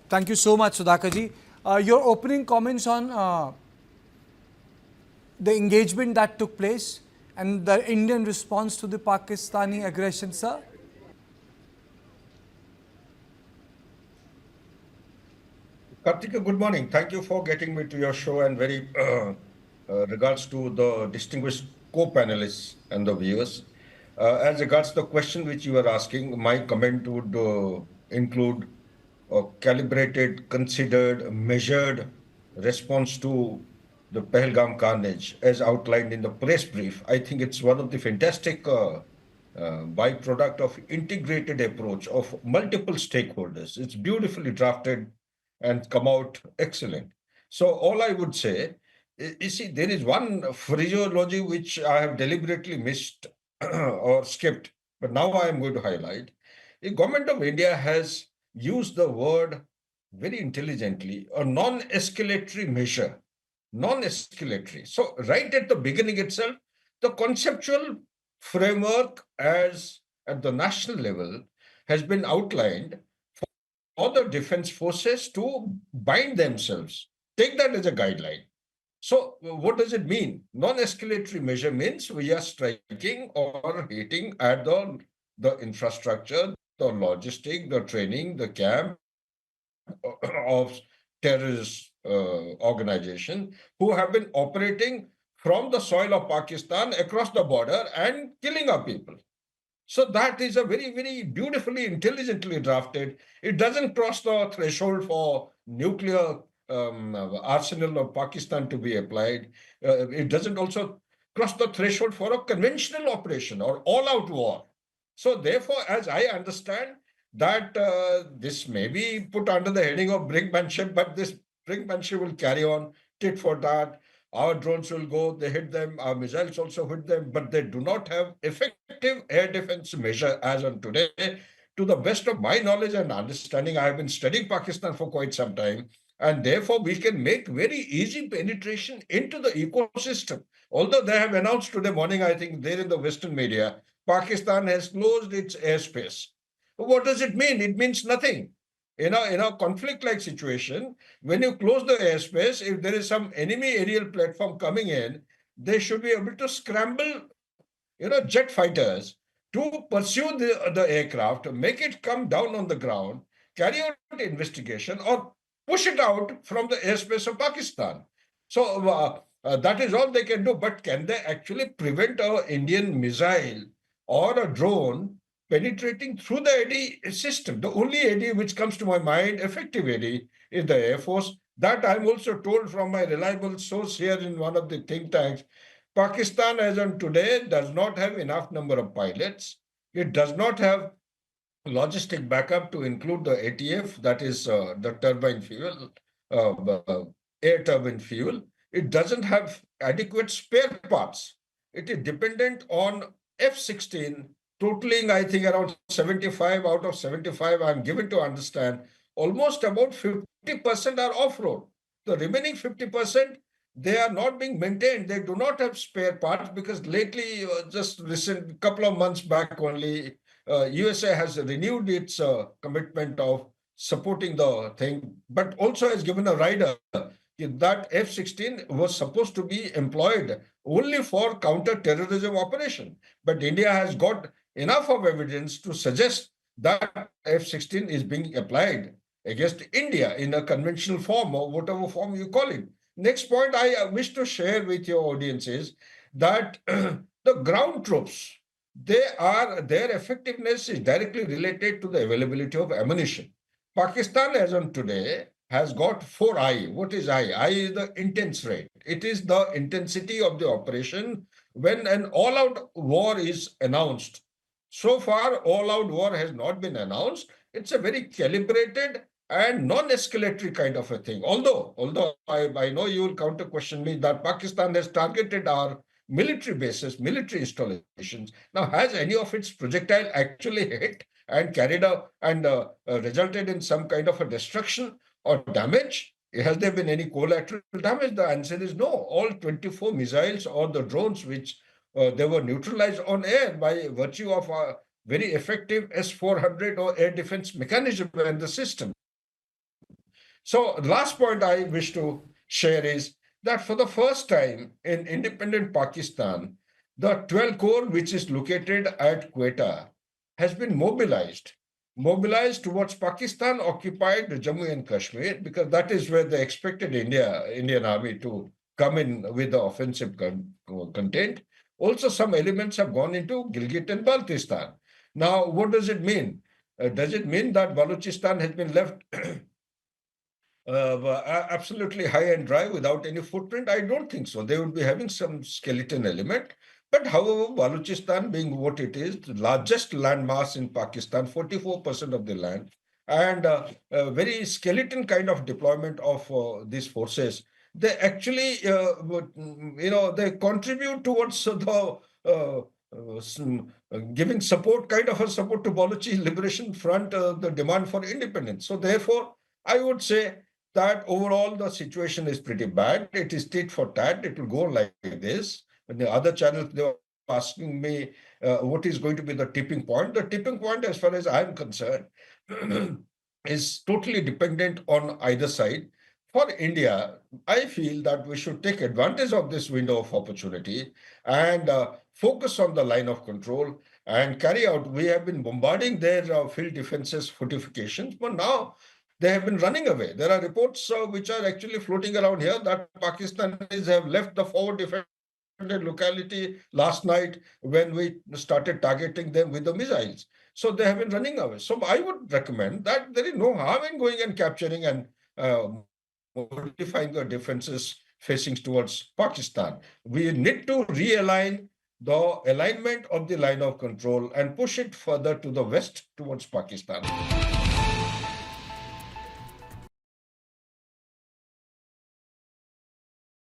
Thank you so much, Sudhakarji. Your opening comments on the engagement that took place and the Indian response to the Pakistani aggression, sir? Kartika, good morning. Thank you for getting me to your show and very regards to the distinguished co-panelists and the viewers. As regards the question which you were asking, my comment would include a calibrated, considered, measured response to the Pahalgam carnage as outlined in the press brief. I think it's one of the fantastic byproduct of integrated approach of multiple stakeholders. It's beautifully drafted and come out excellent. So all I would say, you see, there is one phraseology which I have deliberately missed or skipped, but now I am going to highlight. The government of India has used the word very intelligently, a non-escalatory measure. Non-escalatory. So right at the beginning itself, the conceptual framework as at the national level has been outlined for the defense forces to bind themselves. Take that as a guideline. So, what does it mean? Non-escalatory measure means we are striking or hitting at the infrastructure, the logistic, the training, the camp of terrorist organization who have been operating from the soil of Pakistan across the border and killing our people. So that is a very, very beautifully, intelligently drafted. It doesn't cross the threshold for nuclear arsenal of Pakistan to be applied. It doesn't also cross the threshold for a conventional operation or all-out war. So therefore, as I understand, that this may be put under the heading of brinkmanship, but this brinkmanship will carry on tit for tat. Our drones will go, they hit them, our missiles also hit them, but they do not have effective air defense measure as on today. To the best of my knowledge and understanding, I have been studying Pakistan for quite some time, and therefore we can make very easy penetration into the ecosystem. Although they have announced today morning, I think there in the Western media, Pakistan has closed its airspace. What does it mean? It means nothing. In a conflict-like situation, when you close the airspace, if there is some enemy aerial platform coming in, they should be able to scramble, jet fighters to pursue the aircraft, make it come down on the ground, carry out investigation, or push it out from the airspace of Pakistan. So that is all they can do. But can they actually prevent an Indian missile or a drone penetrating through the AD system? The only AD which comes to my mind, effective AD, is the Air Force. That I'm also told from my reliable source here in one of the think tanks. Pakistan, as on today, does not have enough number of pilots. It does not have logistic backup to include the ATF, that is the turbine fuel, air turbine fuel. It doesn't have adequate spare parts. It is dependent on F-16, totaling, I think, around 75 out of 75. I'm given to understand almost about 50% are off-road. The remaining 50%, they are not being maintained. They do not have spare parts because lately, just recent couple of months back only, USA has renewed its commitment of supporting the thing, but also has given a rider that F-16 was supposed to be employed only for counter-terrorism operation. But India has got enough of evidence to suggest that F-16 is being applied against India in a conventional form or whatever form you call it. Next point I wish to share with your audience is that the ground troops, their effectiveness is directly related to the availability of ammunition. Pakistan, as on today, has got 4I. What is I? I is the intense rate. It is the intensity of the operation when an all-out war is announced. So far, all-out war has not been announced. It's a very calibrated and non-escalatory kind of a thing. Although I know you will counter question me that Pakistan has targeted our military bases, military installations. Now, has any of its projectile actually hit and carried out and resulted in some kind of a destruction or damage? Has there been any collateral damage? The answer is no. All 24 missiles or the drones which they were neutralized on air by virtue of a very effective S-400 or air defense mechanism and the system. So last point I wish to share is that for the first time in independent Pakistan, the 12 Corps, which is located at Quetta, has been mobilized towards Pakistan occupied Jammu and Kashmir, because that is where they expected Indian army to come in with the offensive content. Also, some elements have gone into Gilgit and Baltistan. Now, what does it mean? Does it mean that Balochistan has been left absolutely high and dry without any footprint? I don't think so. They would be having some skeleton element. But however, Balochistan being what it is, the largest land mass in Pakistan, 44% of the land, and a very skeleton kind of deployment of these forces, they actually, they contribute towards giving support, kind of a support to Balochi Liberation Front, the demand for independence. So therefore, I would say that overall the situation is pretty bad. It is tit for tat. It will go like this. And the other channels, they were asking me what is going to be the tipping point. The tipping point, as far as I'm concerned, is totally dependent on either side. For India, I feel that we should take advantage of this window of opportunity and focus on the line of control and carry out. We have been bombarding their field defenses fortifications, but now they have been running away. There are reports which are actually floating around here that Pakistanis have left the forward defended locality last night when we started targeting them with the missiles. So they have been running away. So I would recommend that there is no harm in going and capturing and modifying the defenses facing towards Pakistan. We need to realign the alignment of the line of control and push it further to the west towards Pakistan.